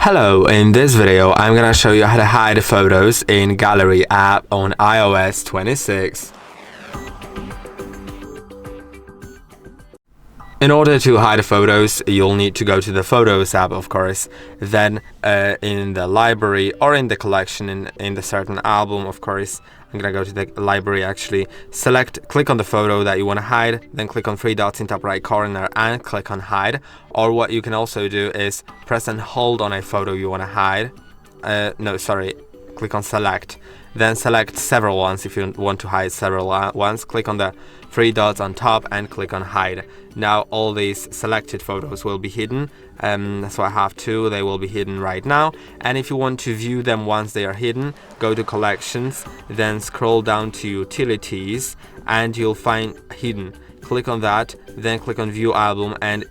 Hello, in this video I'm gonna show you how to hide photos in Gallery app on iOS 26. In order to hide photos, you'll need to go to the Photos app, of course, then in the library or in the collection in the certain album, of course. I'm gonna go to the library actually, click on the photo that you want to hide, then click on three dots in top right corner and click on hide. Or what you can also do is press and hold on a photo you want to hide. Click on select, then select several ones. If you want to hide several ones, click on the three dots on top and click on hide. Now all these selected photos will be hidden, so I have two, they will be hidden right now. And if you want to view them once they are hidden, go to collections, then scroll down to utilities and you'll find hidden. Click on that, then click on view album and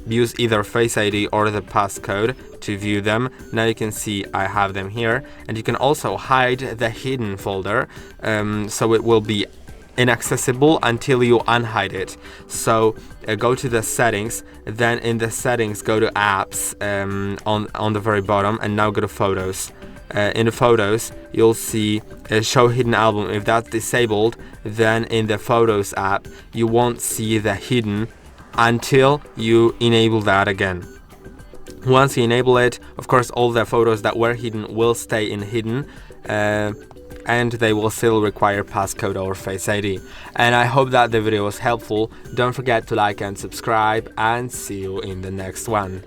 use either Face ID or the passcode to view them. Now you can see I have them here, and you can also hide the hidden folder, so it will be inaccessible until you unhide it. So go to the settings, then in the settings go to apps on the very bottom, and now go to photos. In the photos you'll see show hidden album. If that's disabled, then in the Photos app you won't see the hidden until you enable that again. Once you enable it, of course all the photos that were hidden will stay in hidden, and they will still require passcode or Face ID. And I hope that the video was helpful. Don't forget to like and subscribe, and see you in the next one.